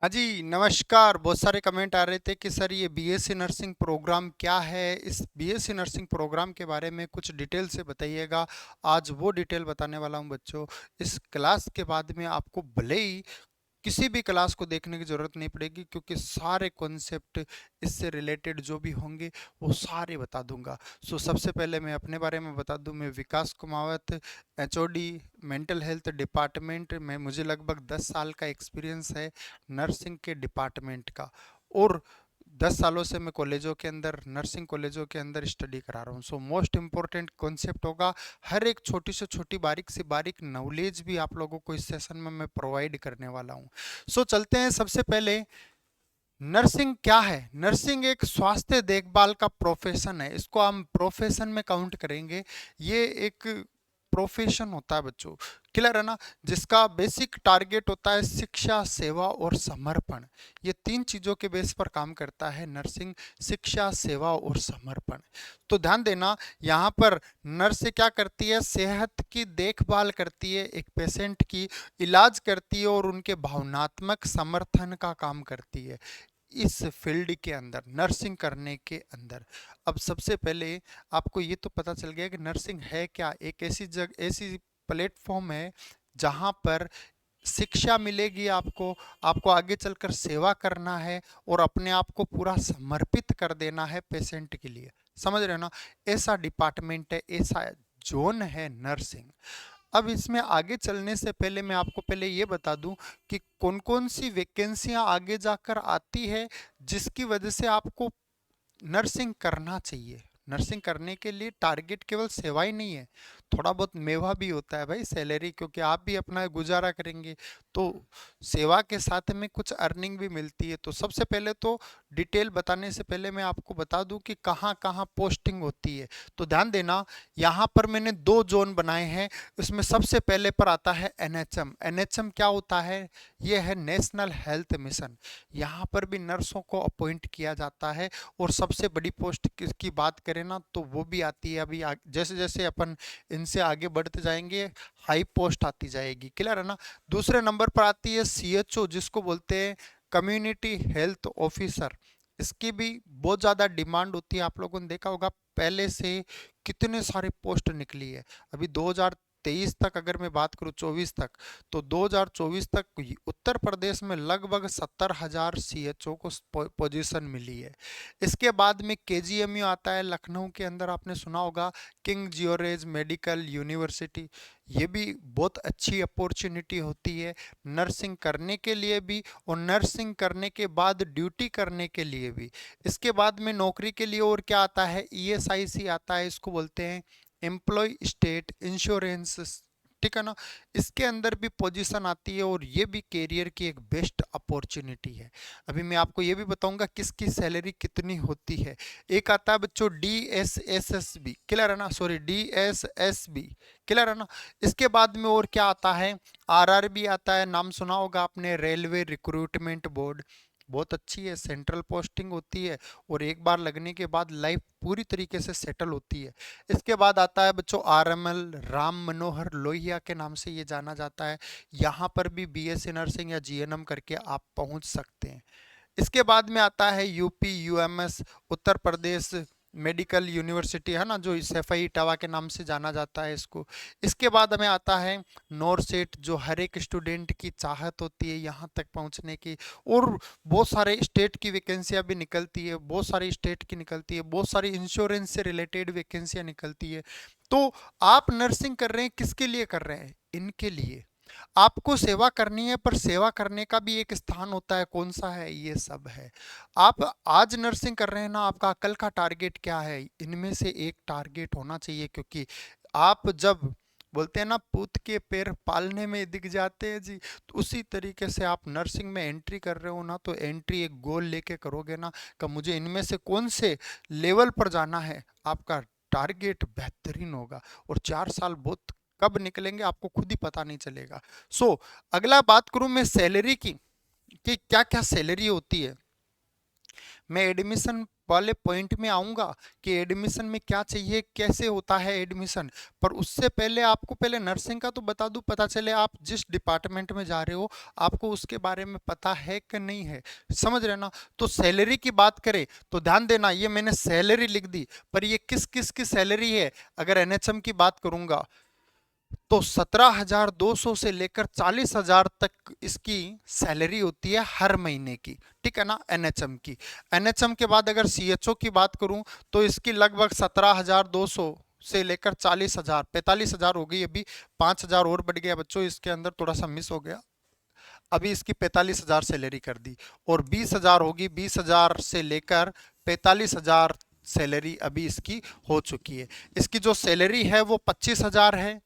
हाँ जी, नमस्कार। बहुत सारे कमेंट आ रहे थे कि सर ये बीएससी नर्सिंग प्रोग्राम क्या है? इस बीएससी नर्सिंग प्रोग्राम के बारे में कुछ डिटेल से बताइएगा। आज वो डिटेल बताने वाला हूँ बच्चों। इस क्लास के बाद में आपको भले ही किसी भी क्लास को देखने की ज़रूरत नहीं पड़ेगी, क्योंकि सारे कॉन्सेप्ट इससे रिलेटेड जो भी होंगे वो सारे बता दूंगा। सो सबसे पहले मैं अपने बारे में बता दूं। मैं Vikas Kumawat, HOD, mental health department में मुझे लगभग 10 साल का एक्सपीरियंस है नर्सिंग के डिपार्टमेंट का। और 10 सालों से मैं कॉलेजों के अंदर, नर्सिंग कॉलेजों के अंदर स्टडी करा रहा हूँ। सो मोस्ट इम्पोर्टेंट कॉन्सेप्ट होगा। हर एक छोटी से छोटी, बारीक से बारीक नॉलेज भी आप लोगों को इस सेशन में मैं प्रोवाइड करने वाला हूँ। सो चलते हैं। सबसे पहले नर्सिंग क्या है? नर्सिंग एक स्वास्थ्य देखभाल का प्रोफेशन है। इसको हम प्रोफेशन में काउंट करेंगे। ये एक प्रोफेशन होता है बच्चों, क्लियर है ना, जिसका बेसिक टारगेट होता है शिक्षा, सेवा और समर्पण। ये तीन चीजों के बेस पर काम करता है नर्सिंग: शिक्षा, सेवा और समर्पण। तो ध्यान देना, यहाँ पर नर्स क्या करती है? सेहत की देखभाल करती है, एक पेशेंट की इलाज करती है और उनके भावनात्मक समर्थन का काम करती है इस फील्ड के अंदर, नर्सिंग करने के अंदर। अब सबसे पहले आपको ये तो पता चल गया कि नर्सिंग है क्या। एक ऐसी प्लेटफॉर्म है जहां पर शिक्षा मिलेगी आपको, आपको आगे चलकर सेवा करना है और अपने आप को पूरा समर्पित कर देना है पेशेंट के लिए। समझ रहे हो ना? ऐसा डिपार्टमेंट है, ऐसा जोन है नर्सिंग। अब इसमें आगे चलने से पहले मैं आपको पहले ये बता दूं कि कौन कौन सी वैकेंसियां आगे जाकर आती है जिसकी वजह से आपको नर्सिंग करना चाहिए। नर्सिंग करने के लिए टारगेट केवल सेवा ही नहीं है, थोड़ा बहुत मेवा भी होता है भाई, सैलरी, क्योंकि आप भी अपना गुजारा करेंगे तो सेवा के साथ में कुछ अर्निंग भी मिलती है। तो सबसे पहले तो डिटेल बताने से पहले मैं आपको बता दूं कि कहाँ कहाँ पोस्टिंग होती है। तो ध्यान देना, यहाँ पर मैंने दो जोन बनाए हैं। उसमें सबसे पहले पर आता है एनएचएम। एनएचएम क्या होता है? यह है नेशनल हेल्थ मिशन। यहाँ पर भी नर्सों को अपॉइंट किया जाता है। और सबसे बड़ी पोस्ट की बात करें ना, तो वो भी आती है अभी जैसे जैसे अपन इनसे आगे बढ़ते जाएंगे हाई पोस्ट आती जाएगी, क्लियर है ना। दूसरे नंबर पर आती है सीएचओ, जिसको बोलते हैं कम्युनिटी हेल्थ ऑफिसर। इसकी भी बहुत ज़्यादा डिमांड होती है। आप लोगों ने देखा होगा पहले से कितने सारे पोस्ट निकली है। अभी 2023 तक अगर मैं बात करूं, 24 तक, तो 2024 तक उत्तर प्रदेश में लगभग 70,000 सीएचओ को पोजीशन मिली है। इसके बाद में केजीएमयू आता है लखनऊ के अंदर, आपने सुना होगा, किंग जियोरेज मेडिकल यूनिवर्सिटी। ये भी बहुत अच्छी अपॉर्चुनिटी होती है नर्सिंग करने के लिए भी और नर्सिंग करने के बाद ड्यूटी करने के लिए भी। इसके बाद में नौकरी के लिए और क्या आता है? ईएसआईसी आता है, इसको बोलते हैं एम्प्लॉय स्टेट इंश्योरेंस, ठीक है ना। इसके अंदर भी पोजीशन आती है और ये भी कैरियर की एक बेस्ट अपॉर्चुनिटी है। अभी मैं आपको ये भी बताऊंगा किसकी सैलरी कितनी होती है। एक आता है बच्चों DSSSB, क्लियर है ना, सॉरी DSSB, क्लियर है ना। इसके बाद में और क्या आता है? RRB आता है, नाम सुना होगा आपने, रेलवे रिक्रूटमेंट बोर्ड। बहुत अच्छी है, सेंट्रल पोस्टिंग होती है और एक बार लगने के बाद लाइफ पूरी तरीके से सेटल होती है। इसके बाद आता है बच्चों RML, राम मनोहर लोहिया के नाम से ये जाना जाता है। यहाँ पर भी बीएससी नर्सिंग या जीएनएम करके आप पहुँच सकते हैं। इसके बाद में आता है UP UMS, Uttar Pradesh medical university, है ना, जो सैफई इटावा के नाम से जाना जाता है इसको। इसके बाद हमें आता है नॉरसेट, जो हर एक स्टूडेंट की चाहत होती है यहाँ तक पहुँचने की। और बहुत सारे स्टेट की वैकेंसियाँ भी निकलती है, बहुत सारी स्टेट की निकलती है, बहुत सारी इंश्योरेंस से रिलेटेड वैकेंसियाँ निकलती है। तो आप नर्सिंग कर रहे हैं, किसके लिए कर रहे हैं? इनके लिए। आपको सेवा करनी है, पर सेवा करने का भी एक स्थान होता है, कौन सा है? ये सब है। आप आज नर्सिंग कर रहे हैं ना, आपका कल का टारगेट क्या है? इनमें से एक टारगेट होना चाहिए, क्योंकि आप जब बोलते हैं ना पूत के पैर पालने में दिख जाते हैं जी, तो उसी तरीके से आप नर्सिंग में एंट्री कर रहे हो ना, तो एंट्री एक गोल लेके करोगे ना कि मुझे इनमें से कौन से लेवल पर जाना है, आपका टारगेट बेहतरीन होगा। और 4 साल बहुत कब निकलेंगे आपको खुद ही पता नहीं चलेगा। अगला बात करूं मैं सैलरी की, कि क्या क्या सैलरी होती है। मैं एडमिशन वाले पॉइंट में आऊंगा कि एडमिशन में क्या चाहिए, कैसे होता है एडमिशन। पर उससे पहले आपको पहले नर्सिंग का तो बता दूं, पता चले आप जिस डिपार्टमेंट में जा रहे हो आपको उसके बारे में पता है कि नहीं है। समझ रहे ना। तो सैलरी की बात करें तो ध्यान देना, ये मैंने सैलरी लिख दी, पर ये किस किस की सैलरी है। अगर एनएचएम की बात करूंगा तो 17,200 से लेकर 40,000 तक इसकी सैलरी होती है हर महीने की। ठीक है ना, एनएचएम की। एनएचएम के बाद अगर सीएचओ की बात करूं तो इसकी लगभग 17,200 से लेकर 40,000, 45,000 हो गई अभी। 5,000 और बढ़ गया बच्चों, इसके अंदर थोड़ा सा मिस हो गया। अभी इसकी 45,000 सैलरी कर दी, और 20,000 होगी। 20,000 से लेकर 45,000 सैलरी अभी इसकी हो चुकी है। इसकी जो सैलरी है वो 25,000 है।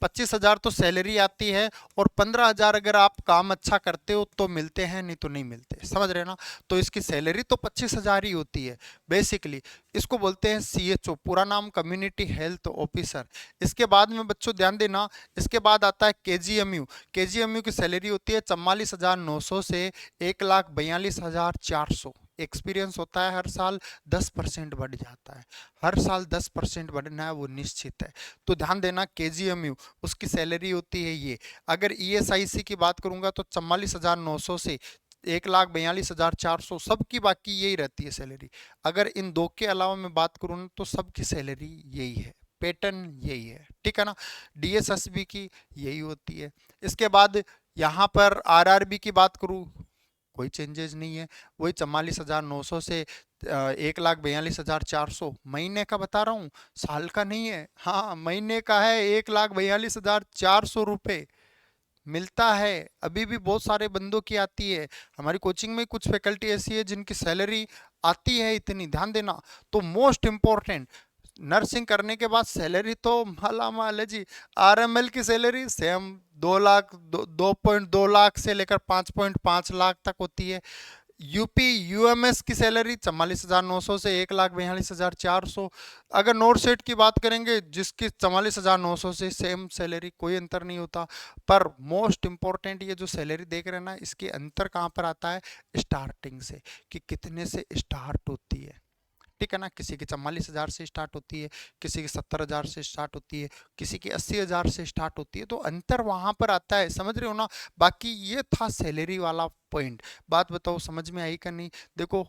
25,000 तो सैलरी आती है, और 15,000 अगर आप काम अच्छा करते हो तो मिलते हैं, नहीं तो नहीं मिलते। समझ रहे ना। तो इसकी सैलरी तो 25,000 ही होती है बेसिकली। इसको बोलते हैं सीएचओ, पूरा नाम कम्युनिटी हेल्थ ऑफिसर। इसके बाद में बच्चों ध्यान देना, इसके बाद आता है केजीएमयू। केजीएमयू की सैलरी होती है 44,900 से 1,42,400। एक्सपीरियंस होता है हर साल 10% बढ़ जाता है। हर साल 10% बढ़ना है वो निश्चित है। तो ध्यान देना, केजीएमयू उसकी सैलरी होती है ये। अगर ईएसआईसी की बात करूंगा तो 44,900 से 1,42,400 सबकी बाकी यही रहती है सैलरी। अगर इन दो के अलावा मैं बात करूँ ना तो सबकी सैलरी यही है, पैटर्न यही है। ठीक है ना। डीएसएसबी की यही होती है। इसके बाद यहाँ पर आरआरबी की बात करूँ, कोई चेंजेस नहीं है, वही 44,900 से 1,42,400। महीने का बता रहा हूँ, साल का नहीं है। हाँ, महीने का है। 1,42,400 रुपये मिलता है। अभी भी बहुत सारे बंदों की आती है। हमारी कोचिंग में कुछ फैकल्टी ऐसी है जिनकी सैलरी आती है इतनी। ध्यान देना। तो मोस्ट इम्पोर्टेंट, नर्सिंग करने के बाद सैलरी तो माला माल है जी। आरएमएल की सैलरी सेम 2 लाख, 2.2 लाख से लेकर 5.5 लाख तक होती है। यूपी यूएमएस की सैलरी 44,900 से 1,42,400। अगर नोट सेट की बात करेंगे जिसकी 44,900 से सेम सैलरी, कोई अंतर नहीं होता। पर मोस्ट इंपॉर्टेंट ये जो सैलरी देख रहे हैं ना, इसके अंतर कहाँ पर आता है, स्टार्टिंग से, कि कितने से स्टार्ट होती है। ठीक है ना। किसी की 44,000 से स्टार्ट होती है, किसी की 70,000 से स्टार्ट होती है, किसी की 80,000 से स्टार्ट होती है। तो अंतर वहां पर आता है, समझ रहे हो ना। बाकी ये था सैलरी वाला पॉइंट। बात बताओ समझ में आई कि नहीं। देखो,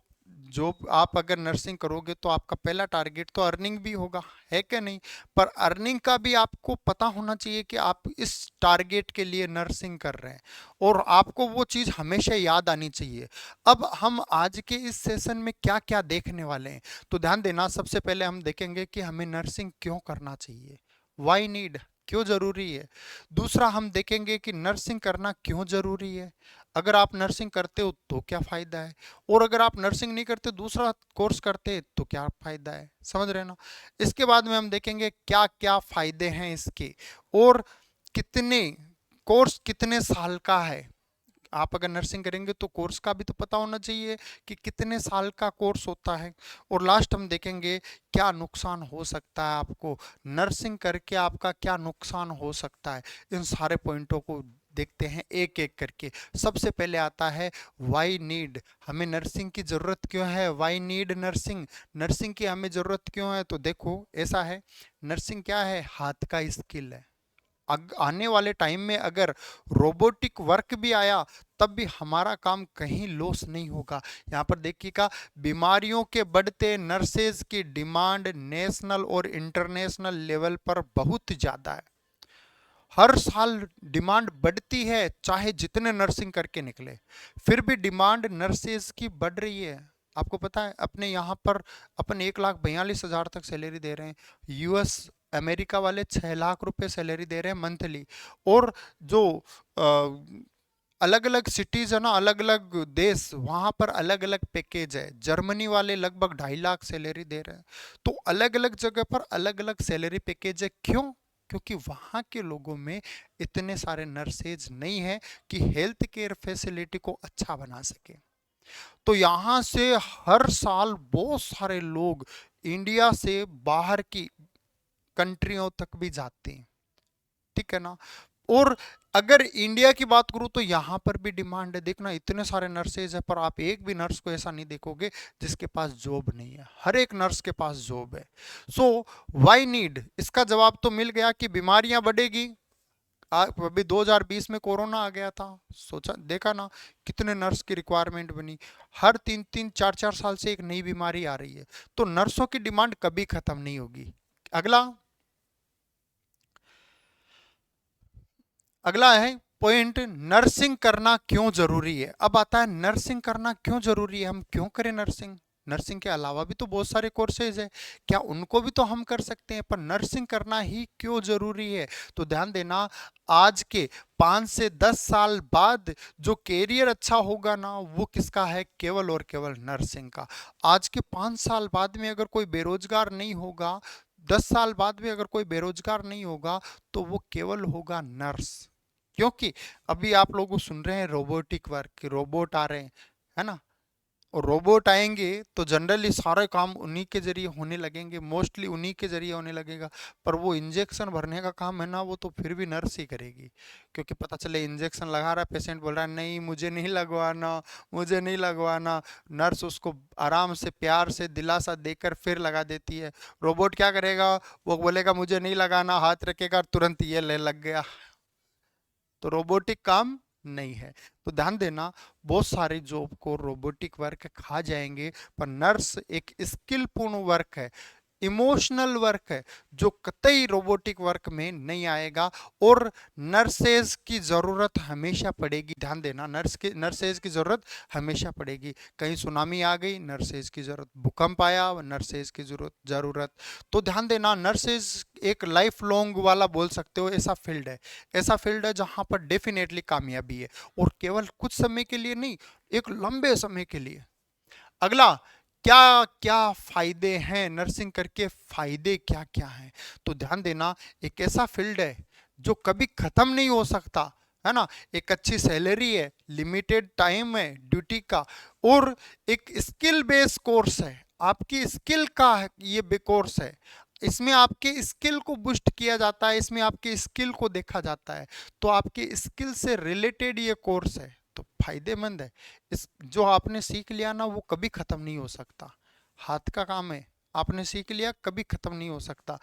जो आप अगर नर्सिंग करोगे तो आपका पहला टारगेट तो अर्निंग भी होगा, है कि नहीं। पर अर्निंग का भी आपको पता होना चाहिए कि आप इस टारगेट के लिए नर्सिंग कर रहे हैं, और आपको वो चीज़ हमेशा याद आनी चाहिए। अब हम आज के इस सेशन में क्या क्या देखने वाले हैं, तो ध्यान देना। सबसे पहले हम देखेंगे कि हमें नर्सिंग क्यों करना चाहिए, वाई नीड, क्यों जरूरी है। दूसरा हम देखेंगे कि नर्सिंग करना क्यों जरूरी है, अगर आप नर्सिंग करते हो तो क्या फायदा है, और अगर आप नर्सिंग नहीं करते दूसरा कोर्स करते तो क्या फायदा है। समझ रहे ना। इसके बाद में हम देखेंगे क्या क्या फायदे हैं इसके, और कितने कोर्स कितने साल का है। आप अगर नर्सिंग करेंगे तो कोर्स का भी तो पता होना चाहिए कि कितने साल का कोर्स होता है। और लास्ट हम देखेंगे क्या नुकसान हो सकता है आपको, नर्सिंग करके आपका क्या नुकसान हो सकता है। इन सारे पॉइंटों को देखते हैं एक एक करके। सबसे पहले आता है वाई नीड, हमें नर्सिंग की ज़रूरत क्यों है। वाई नीड नर्सिंग, नर्सिंग की हमें ज़रूरत क्यों है। तो देखो ऐसा है, नर्सिंग क्या है, हाथ का स्किल है। आने वाले टाइम में अगर रोबोटिक वर्क भी आया तब भी हमारा काम कहीं लॉस नहीं होगा। यहाँ पर देखिएगा, बीमारियों के बढ़ते नर्सेज की डिमांड नेशनल और इंटरनेशनल लेवल पर बहुत ज़्यादा है। हर साल डिमांड बढ़ती है, चाहे जितने नर्सिंग करके निकले फिर भी डिमांड नर्सेज की बढ़ रही है। आपको पता है अपने यहाँ पर अपन 1,42,000 तक सैलरी दे रहे हैं, यूएस अमेरिका वाले 6 लाख रुपए सैलरी दे रहे हैं मंथली। और जो अलग अलग सिटीज है ना, अलग अलग देश, वहां पर अलग अलग पैकेज है। जर्मनी वाले लगभग 2.5 लाख सैलरी दे रहे हैं। तो अलग अलग जगह पर अलग अलग सैलरी पैकेज है। क्यों, क्योंकि वहां के लोगों में इतने सारे नर्सेज नहीं है कि हेल्थ केयर फैसिलिटी को अच्छा बना सके। तो यहाँ से हर साल बहुत सारे लोग इंडिया से बाहर की कंट्रियों तक भी जाते हैं। ठीक है ना। और अगर इंडिया की बात करूं तो यहाँ पर भी डिमांड है। देखना इतने सारे नर्सेज है, पर आप एक भी नर्स को ऐसा नहीं देखोगे जिसके पास जॉब नहीं है। हर एक नर्स के पास जॉब है। सो व्हाई नीड, इसका जवाब तो मिल गया कि बीमारियां बढ़ेगी। अभी 2020 में कोरोना आ गया था, सोचा देखा ना कितने नर्स की रिक्वायरमेंट बनी। हर 3-4 साल से एक नई बीमारी आ रही है। तो नर्सों की डिमांड कभी खत्म नहीं होगी। अगला, अगला है पॉइंट, नर्सिंग करना क्यों जरूरी है। अब आता है नर्सिंग करना क्यों जरूरी है, हम क्यों करें नर्सिंग। नर्सिंग के अलावा भी तो बहुत सारे कोर्सेज है, क्या उनको भी तो हम कर सकते हैं, पर नर्सिंग करना ही क्यों जरूरी है। तो ध्यान देना, आज के 5 से 10 साल बाद जो कैरियर अच्छा होगा ना, वो किसका है, केवल और केवल नर्सिंग का। आज के 5 साल बाद में अगर कोई बेरोजगार नहीं होगा, 10 साल बाद में अगर कोई बेरोजगार नहीं होगा, तो वो केवल होगा नर्स। क्योंकि अभी आप लोग सुन रहे हैं रोबोटिक वर्क, रोबोट आ रहे हैं, है ना। और रोबोट आएंगे तो जनरली सारे काम उन्हीं के जरिए होने लगेंगे, मोस्टली उन्हीं के जरिए होने लगेगा। पर वो इंजेक्शन भरने का काम है ना, वो तो फिर भी नर्स ही करेगी। क्योंकि पता चले इंजेक्शन लगा रहा है, पेशेंट बोल रहा है नहीं मुझे नहीं लगवाना, मुझे नहीं लगवाना, नर्स उसको आराम से प्यार से दिलासा देकर फिर लगा देती है। रोबोट क्या करेगा, वो बोलेगा मुझे नहीं लगाना, हाथ रखेगा तुरंत ये ले लग गया। तो रोबोटिक काम नहीं है। तो ध्यान देना, बहुत सारे जॉब को रोबोटिक वर्क खा जाएंगे, पर नर्स एक स्किल पूर्ण वर्क है, इमोशनल वर्क है, जो कतई रोबोटिक वर्क में नहीं आएगा। और नर्सेज की जरूरत हमेशा पड़ेगी। ध्यान देना, नर्सेज की जरूरत हमेशा पड़ेगी। कहीं सुनामी आ गई, नर्सेज की जरूरत, भूकंप आया, नर्सेज की जरूरत। तो ध्यान देना, नर्सेज एक लाइफ लॉन्ग वाला बोल सकते हो, ऐसा फील्ड है, ऐसा फील्ड है जहां पर डेफिनेटली कामयाबी है। और केवल कुछ समय के लिए नहीं, एक लंबे समय के लिए। अगला, क्या क्या फायदे हैं नर्सिंग करके, फायदे क्या क्या हैं। तो ध्यान देना, एक ऐसा फील्ड है जो कभी खत्म नहीं हो सकता, है ना। एक अच्छी सैलरी है, लिमिटेड टाइम है ड्यूटी का, और एक स्किल बेस्ड कोर्स है, आपकी स्किल का ये कोर्स है। इसमें आपके स्किल को बूस्ट किया जाता है, इसमें आपके स्किल को देखा जाता है। तो आपके स्किल से रिलेटेड ये कोर्स है, तो फायदेमंद है। इस जो आपने सीख लिया ना, वो कभी खत्म नहीं हो सकता। हाथ का काम है, आपने सीख लिया, कभी खत्म नहीं हो सकता।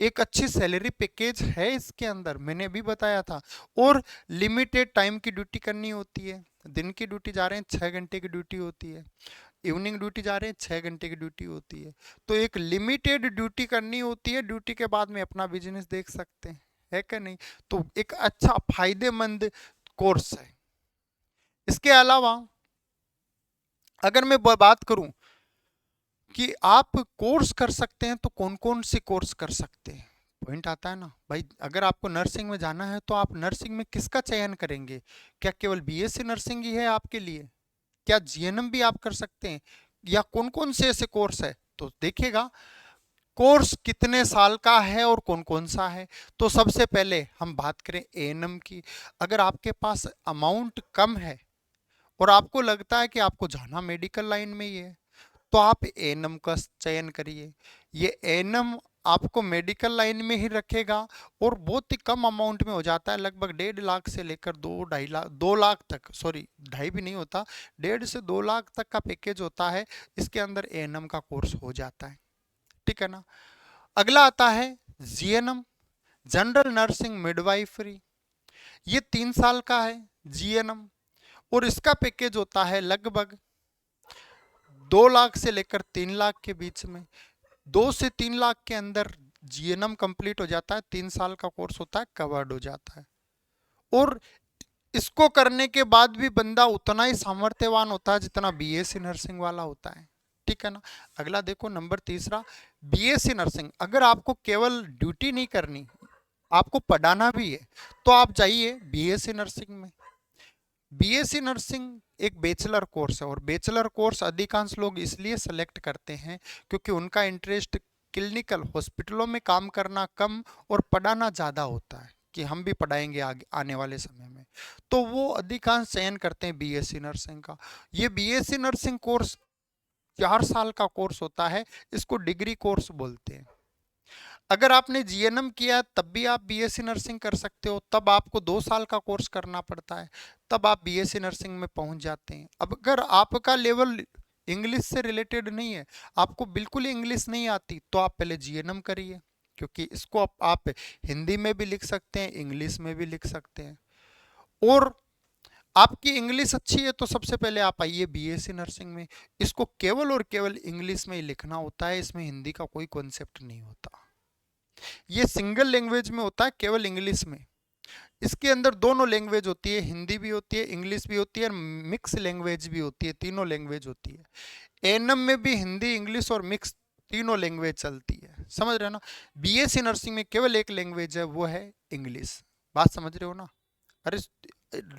एक अच्छी सैलरी पैकेज है इसके अंदर, मैंने भी बताया था। और लिमिटेड टाइम की ड्यूटी करनी होती है। दिन की ड्यूटी जा रहे हैं 6 घंटे की ड्यूटी होती है, इवनिंग ड्यूटी जा रहे हैं 6 घंटे की ड्यूटी होती है। तो एक लिमिटेड ड्यूटी करनी होती है, ड्यूटी के बाद में अपना बिजनेस देख सकते हैं, है क्या नहीं। तो एक अच्छा फायदेमंद कोर्स है। इसके अलावा अगर मैं बात करूं कि आप कोर्स कर सकते हैं, तो कौन कौन से कोर्स कर सकते हैं, पॉइंट आता है ना भाई। अगर आपको नर्सिंग में जाना है तो आप नर्सिंग में किसका चयन करेंगे। क्या केवल बीएससी नर्सिंग ही है आपके लिए, क्या जीएनएम भी आप कर सकते हैं, या कौन कौन से ऐसे कोर्स है। तो देखिएगा कोर्स कितने साल का है और कौन कौन सा है। तो सबसे पहले हम बात करें एएनएम की। अगर आपके पास अमाउंट कम है और आपको लगता है कि आपको जाना मेडिकल लाइन में ही है, तो आप एएनएम का चयन करिए। ये एएनएम आपको मेडिकल लाइन में ही रखेगा, और बहुत ही कम अमाउंट में हो जाता है, लगभग 1.5 लाख से लेकर 2-2.5 लाख, 2 लाख तक, सॉरी ढाई भी नहीं होता, 1.5 से 2 लाख तक का पैकेज होता है। इसके अंदर एएनएम का कोर्स हो जाता है, ठीक है ना। अगला आता है जीएनएम, जनरल नर्सिंग मिडवाइफरी। ये 3 साल का है जीएनएम, और इसका पैकेज होता है लगभग 2 लाख से लेकर 3 लाख के बीच में। 2 से 3 लाख के अंदर जीएनएम कंप्लीट हो जाता है, 3 साल का कोर्स होता है, कवर्ड हो जाता है। और इसको करने के बाद भी बंदा उतना ही सामर्थ्यवान होता है जितना बीएससी नर्सिंग वाला होता है, ठीक है ना। अगला देखो, नंबर तीसरा, बीएससी नर्सिंग। अगर आपको केवल ड्यूटी नहीं करनी, आपको पढ़ाना भी है, तो आप जाइए बीएससी नर्सिंग में। बीएससी नर्सिंग एक बैचलर कोर्स है, और बैचलर कोर्स अधिकांश लोग इसलिए सेलेक्ट करते हैं क्योंकि उनका इंटरेस्ट क्लिनिकल हॉस्पिटलों में काम करना कम और पढ़ाना ज़्यादा होता है, कि हम भी पढ़ाएंगे आगे आने वाले समय में। तो वो अधिकांश चयन करते हैं बीएससी नर्सिंग का। ये बीएससी नर्सिंग कोर्स 4 साल का कोर्स होता है, इसको डिग्री कोर्स बोलते हैं। अगर आपने जीएनएम किया तब भी आप बीएससी नर्सिंग कर सकते हो, तब आपको 2 साल का कोर्स करना पड़ता है, तब आप बीएससी नर्सिंग में पहुंच जाते हैं। अब अगर आपका लेवल इंग्लिश से रिलेटेड नहीं है, आपको बिल्कुल इंग्लिश नहीं आती, तो आप पहले जीएनएम करिए, क्योंकि इसको आप हिंदी में भी लिख सकते हैं, इंग्लिश में भी लिख सकते हैं। और आपकी इंग्लिश अच्छी है तो सबसे पहले आप आइए बीएससी नर्सिंग में। इसको केवल और केवल इंग्लिश में ही लिखना होता है, इसमें हिंदी का कोई कॉन्सेप्ट नहीं होता। ये सिंगल लैंग्वेज में होता है, केवल इंग्लिश में। इसके अंदर दोनों लैंग्वेज होती है, हिंदी भी होती है, इंग्लिश भी होती है, और मिक्स लैंग्वेज भी होती है, तीनों लैंग्वेज होती है। एएनएम में भी हिंदी, इंग्लिश और मिक्स तीनों लैंग्वेज चलती है, समझ रहे हो ना। बीएससी नर्सिंग में केवल एक लैंग्वेज है, वो है इंग्लिश। बात समझ रहे हो ना। अरे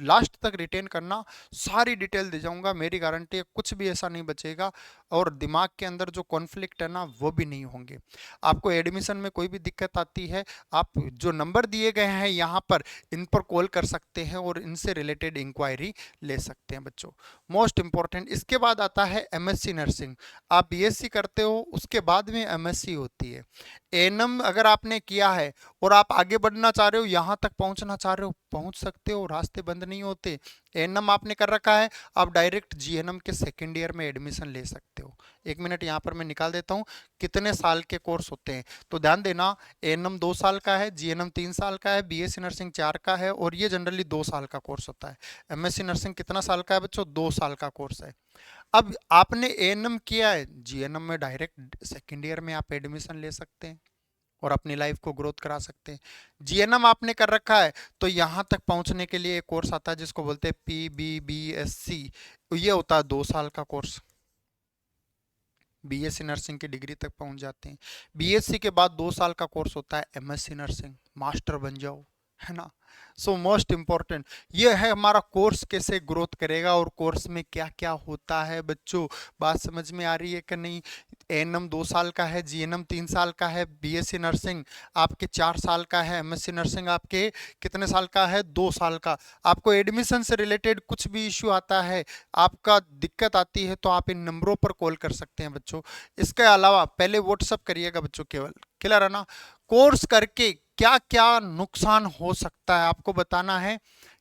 लास्ट तक रिटेन करना, सारी डिटेल दे जाऊंगा, मेरी गारंटी है, कुछ भी ऐसा नहीं बचेगा, और दिमाग के अंदर जो कॉन्फ्लिक्ट है ना वो भी नहीं होंगे। आपको एडमिशन में कोई भी दिक्कत आती है, आप जो नंबर दिए गए हैं यहाँ पर, इन पर कॉल कर सकते हैं और इनसे रिलेटेड इंक्वायरी ले सकते हैं बच्चों। मोस्ट इंपॉर्टेंट, इसके बाद आता है एमएससी नर्सिंग। आप बीएससी करते हो, उसके बाद में एमएससी होती है। एएनएम अगर आपने किया है और आप आगे बढ़ना चाह रहे हो, यहाँ तक पहुँचना चाह रहे हो, पहुँच सकते हो, रास्ते बंद नहीं होते। एएनएम आपने कर रखा है, आप डायरेक्ट जीएनएम के सेकेंड ईयर में एडमिशन ले सकते हो। 1 मिनट यहाँ पर मैं निकाल देता हूँ कितने साल के कोर्स होते हैं, तो ध्यान देना। एएनएम 2 साल का है, जीएनएम 3 साल का है, बीएससी नर्सिंग 4 का है, और ये जनरली 2 साल का कोर्स होता है। एमएससी नर्सिंग कितना साल का है बच्चों? 2 साल का कोर्स है। अब आपने एएनएम किया है, जीएनएम में डायरेक्ट सेकेंड ईयर में आप एडमिशन ले सकते हैं और अपनी लाइफ को ग्रोथ करा सकते हैं। जीएनएम आपने कर रखा है, तो यहाँ तक पहुँचने के लिए एक कोर्स आता है जिसको बोलते हैं पीबीबीएससी। ये होता है 2 साल का कोर्स। बीएससी नर्सिंग की डिग्री तक पहुंच जाते हैं। बीएससी के बाद 2 साल का कोर्स होता है एमएससी नर्सिंग, मास्टर बन जाओ, है ना। सो मोस्ट इम्पॉर्टेंट ये है हमारा कोर्स कैसे ग्रोथ करेगा और कोर्स में क्या क्या होता है बच्चों। बात समझ में आ रही है कि नहीं। एएनएम 2 साल का है, जीएनएम 3 साल का है, बीएससी नर्सिंग आपके 4 साल का है, एमएससी नर्सिंग आपके कितने साल का है? 2 साल का। आपको एडमिशन से रिलेटेड कुछ भी इश्यू आता है, आपका दिक्कत आती है, तो आप इन नंबरों पर कॉल कर सकते हैं बच्चों। इसके अलावा पहले व्हाट्सअप करिएगा बच्चों, केवल क्लियर है ना। कोर्स करके क्या क्या नुकसान हो सकता है आपको बताना है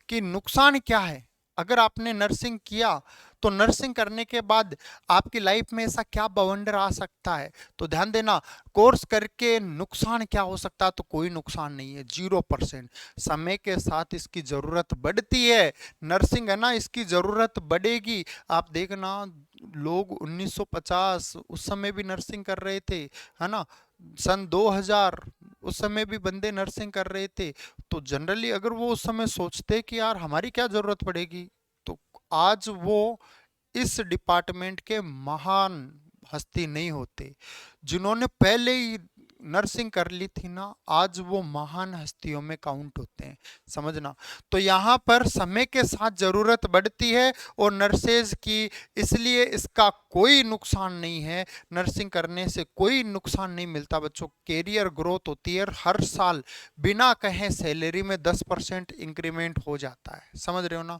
कि नुकसान क्या है। अगर आपने नर्सिंग किया तो नर्सिंग करने के बाद आपकी लाइफ में ऐसा क्या बवंडर आ सकता है, तो ध्यान देना। कोर्स करके नुकसान क्या हो सकता है, तो कोई नुकसान नहीं है, 0%। समय के साथ इसकी जरूरत बढ़ती है, नर्सिंग है ना, इसकी जरूरत बढ़ेगी। आप देखना, लोग 1950 उस समय भी नर्सिंग कर रहे थे, है ना। सन 2000 उस समय भी बंदे नर्सिंग कर रहे थे। तो जनरली अगर वो उस समय सोचते कि यार हमारी क्या जरूरत पड़ेगी, तो आज वो इस डिपार्टमेंट के महान हस्ती नहीं होते। जिन्होंने पहले ही नर्सिंग कर ली थी ना, आज वो महान हस्तियों में काउंट होते हैं, समझना। तो यहाँ पर समय के साथ जरूरत बढ़ती है और नर्सेज की, इसलिए इसका कोई नुकसान नहीं है। नर्सिंग करने से कोई नुकसान नहीं मिलता बच्चों, कैरियर ग्रोथ होती है, हर साल बिना कहे सैलरी में 10% इंक्रीमेंट हो जाता है, समझ रहे हो ना।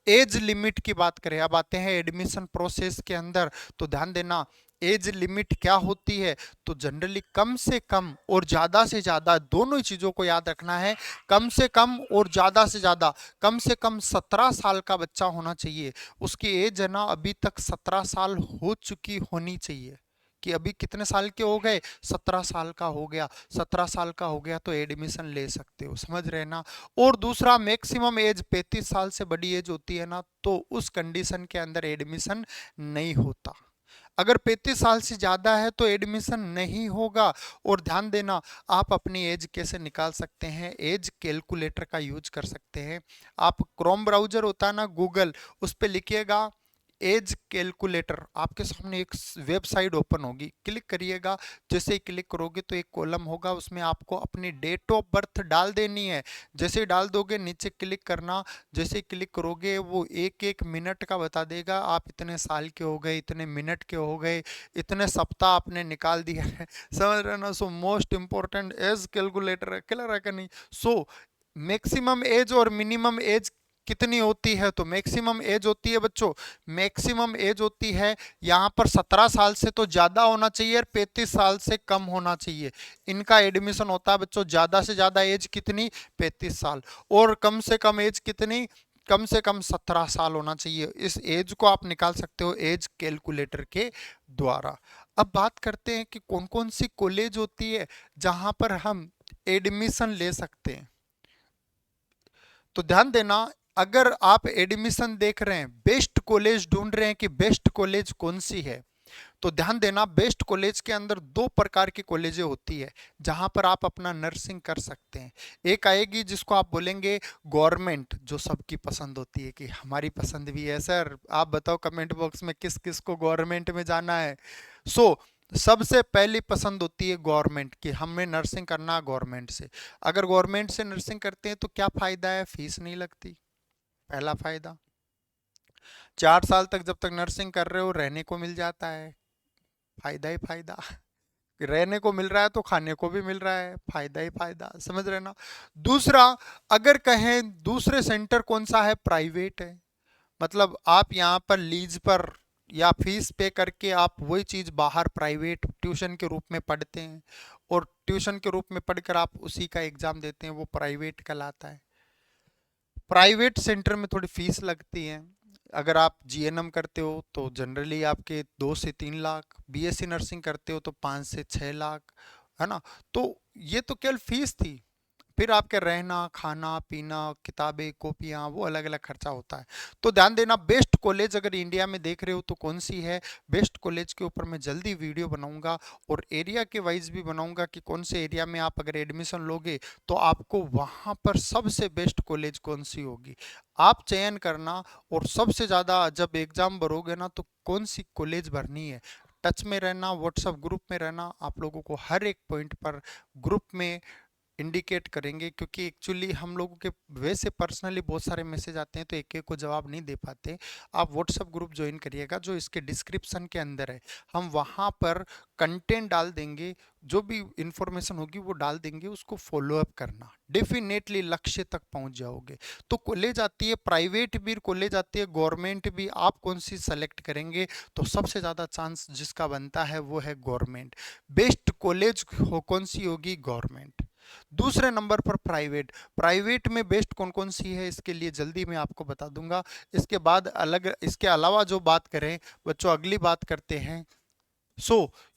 एज लिमिट की बात करें, अब आते हैं एडमिशन प्रोसेस के अंदर, तो ध्यान देना। एज लिमिट क्या होती है, तो जनरली कम से कम और ज़्यादा से ज़्यादा, दोनों ही चीज़ों को याद रखना है। कम से कम और ज़्यादा से ज़्यादा, कम से कम 17 साल का बच्चा होना चाहिए। उसकी एज है ना अभी तक 17 साल हो चुकी होनी चाहिए। कि अभी कितने साल के हो गए? 17 साल का हो गया। 17 साल का हो गया तो एडमिशन ले सकते हो, समझ रहे ना। और दूसरा, मैक्सिमम एज 35 साल से बड़ी एज होती है ना, तो उस कंडीशन के अंदर एडमिशन नहीं होता। अगर 35 साल से ज़्यादा है तो एडमिशन नहीं होगा। और ध्यान देना, आप अपनी एज कैसे निकाल सकते हैं, एज कैलकुलेटर का यूज कर सकते हैं। आप क्रोम ब्राउजर होता है ना, गूगल, उस पर लिखिएगा एज कैलकुलेटर, आपके सामने एक वेबसाइट ओपन होगी, क्लिक करिएगा। जैसे ही क्लिक करोगे तो एक कॉलम होगा, उसमें आपको अपनी डेट ऑफ बर्थ डाल देनी है। जैसे ही डाल दोगे नीचे क्लिक करना, जैसे ही क्लिक करोगे वो एक एक मिनट का बता देगा, आप इतने साल के हो गए, इतने मिनट के हो गए, इतने सप्ताह आपने निकाल दिया है, समझ रहे ना। So most important age calculator है, क्लियर है कि नहीं। सो मैक्सिमम एज और मिनिमम एज कितनी होती है? तो मैक्सिमम एज होती है बच्चों, मैक्सिमम एज होती है यहाँ पर 17 साल से तो ज्यादा होना चाहिए और 35 साल से कम होना चाहिए। इनका एडमिशन होता है बच्चों। ज्यादा से ज्यादा एज कितनी? 35 साल। और कम से कम एज कितनी? कम से कम 17 साल होना चाहिए। इस एज को आप निकाल सकते हो एज कैलकुलेटर के द्वारा। अब बात करते हैं कि कौन कौन सी कॉलेज होती है जहां पर हम एडमिशन ले सकते हैं। तो ध्यान देना, अगर आप एडमिशन देख रहे हैं, बेस्ट कॉलेज ढूंढ रहे हैं कि बेस्ट कॉलेज कौन सी है, तो ध्यान देना बेस्ट कॉलेज के अंदर दो प्रकार की कॉलेजें होती है जहां पर आप अपना नर्सिंग कर सकते हैं। एक आएगी जिसको आप बोलेंगे गवर्नमेंट, जो सबकी पसंद होती है कि हमारी पसंद भी है सर। आप बताओ कमेंट बॉक्स में किस किस को गवर्नमेंट में जाना है। सो सबसे पहली पसंद होती है गवर्नमेंट कि हमें नर्सिंग करना गवर्नमेंट से। अगर गवर्नमेंट से नर्सिंग करते हैं तो क्या फायदा है? फीस नहीं लगती, पहला फायदा। 4 साल तक जब तक नर्सिंग कर रहे हो रहने को मिल जाता है, फायदा ही फायदा। रहने को मिल रहा है तो खाने को भी मिल रहा है, फायदा ही फायदा। समझ रहे ना? दूसरा, अगर कहें दूसरे सेंटर कौन सा है? प्राइवेट है। मतलब आप यहाँ पर लीज पर या फीस पे करके आप वही चीज बाहर प्राइवेट ट्यूशन के रूप में पढ़ते हैं, और ट्यूशन के रूप में पढ़कर आप उसी का एग्जाम देते हैं, वो प्राइवेट कहलाता है। प्राइवेट सेंटर में थोड़ी फीस लगती है। अगर आप जीएनएम करते हो तो जनरली आपके 2 से 3 लाख, बीएससी नर्सिंग करते हो तो 5 से 6 लाख, है ना? तो ये तो केवल फीस थी। फिर आपके रहना खाना पीना किताबें कॉपियाँ वो अलग अलग खर्चा होता है। तो ध्यान देना, बेस्ट कॉलेज अगर इंडिया में देख रहे हो तो कौन सी है, बेस्ट कॉलेज के ऊपर मैं जल्दी वीडियो बनाऊंगा और एरिया के वाइज भी बनाऊंगा कि कौन से एरिया में आप अगर एडमिशन लोगे तो आपको वहां पर सबसे बेस्ट कॉलेज कौन सी होगी, आप चयन करना। और सबसे ज़्यादा जब एग्जाम भरोगे ना तो कौन सी कॉलेज भरनी है, टच में रहना, व्हाट्सएप ग्रुप में रहना। आप लोगों को हर एक पॉइंट पर ग्रुप में इंडिकेट करेंगे, क्योंकि एक्चुअली हम लोगों के वैसे पर्सनली बहुत सारे मैसेज आते हैं तो एक एक को जवाब नहीं दे पाते। आप व्हाट्सएप ग्रुप ज्वाइन करिएगा जो इसके डिस्क्रिप्शन के अंदर है। हम वहाँ पर कंटेंट डाल देंगे, जो भी इंफॉर्मेशन होगी वो डाल देंगे, उसको फॉलो अप करना, डेफिनेटली लक्ष्य तक पहुंच जाओगे। तो कॉलेज आती है प्राइवेट भी, कॉलेज आती है गवर्नमेंट भी, आप कौन सी सेलेक्ट करेंगे? तो सबसे ज़्यादा चांस जिसका बनता है वो है गवर्नमेंट। बेस्ट कॉलेज हो कौन सी होगी? गवर्नमेंट। दूसरे नंबर पर प्राइवेट। प्राइवेट में बेस्ट कौन कौन सी है इसके लिए जल्दी मैं आपको बता दूंगा। इसके बाद अलग, इसके अलावा जो बात करें बच्चों, अगली बात करते हैं।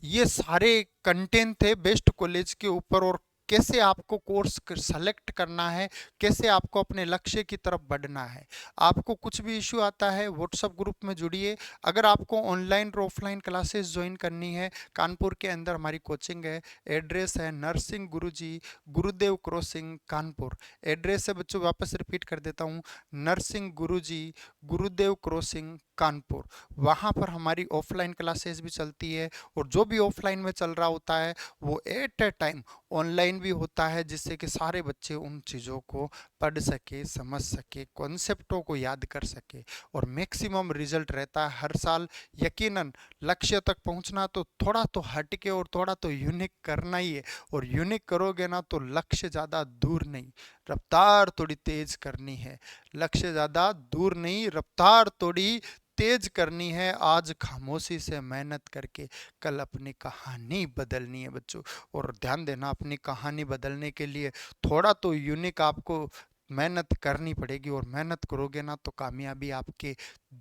ये सारे कंटेंट थे बेस्ट कॉलेज के ऊपर, और कैसे आपको कोर्स सेलेक्ट करना है, कैसे आपको अपने लक्ष्य की तरफ बढ़ना है। आपको कुछ भी इश्यू आता है व्हाट्सएप ग्रुप में जुड़िए। अगर आपको ऑनलाइन और ऑफलाइन क्लासेस ज्वाइन करनी है, कानपुर के अंदर हमारी कोचिंग है। एड्रेस है नरसिंह गुरुजी, गुरुदेव क्रॉसिंग, कानपुर। एड्रेस है बच्चों, वापस रिपीट कर देता हूँ, नरसिंह गुरुजी, गुरुदेव क्रॉसिंग, कानपुर। वहाँ पर हमारी ऑफलाइन क्लासेस भी चलती है, और जो भी ऑफलाइन में चल रहा होता है वो एट ए टाइम ऑनलाइन भी होता है, जिससे कि सारे बच्चे उन चीज़ों को पढ़ सके, समझ सके, कॉन्सेप्टों को याद कर सके, और मैक्सिमम रिजल्ट रहता है हर साल। यकीनन लक्ष्य तक पहुंचना तो थोड़ा तो हटके और थोड़ा तो यूनिक करना ही है, और यूनिक करोगे ना तो लक्ष्य ज़्यादा दूर नहीं, रफ्तार थोड़ी तेज करनी है। लक्ष्य ज़्यादा दूर नहीं, रफ्तार थोड़ी तेज करनी है। आज खामोशी से मेहनत करके कल अपनी कहानी बदलनी है बच्चों। और ध्यान देना, अपनी कहानी बदलने के लिए थोड़ा तो यूनिक आपको मेहनत करनी पड़ेगी, और मेहनत करोगे ना तो कामयाबी आपके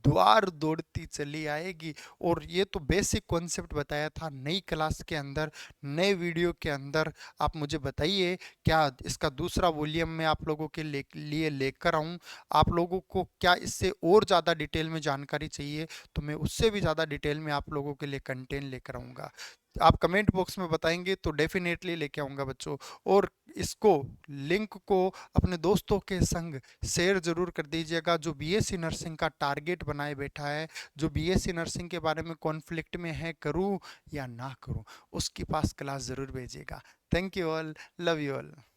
द्वार दौड़ती चली आएगी। और ये तो बेसिक कॉन्सेप्ट बताया था नई क्लास के अंदर, नए वीडियो के अंदर। आप मुझे बताइए क्या इसका दूसरा वॉल्यूम में आप लोगों के लिए लेकर आऊँ? आप लोगों को क्या इससे और ज़्यादा डिटेल में जानकारी चाहिए तो मैं उससे भी ज़्यादा डिटेल में आप लोगों के लिए कंटेंट लेकर आऊँगा। आप कमेंट बॉक्स में बताएंगे तो डेफिनेटली लेके आऊँगा बच्चों। और इसको, लिंक को अपने दोस्तों के संग शेयर जरूर कर दीजिएगा, जो बीएससी नर्सिंग का टारगेट बनाए बैठा है, जो बीएससी नर्सिंग के बारे में कॉन्फ्लिक्ट में है, करूं या ना करूं, उसके पास क्लास जरूर भेजिएगा। Thank you all, love you all.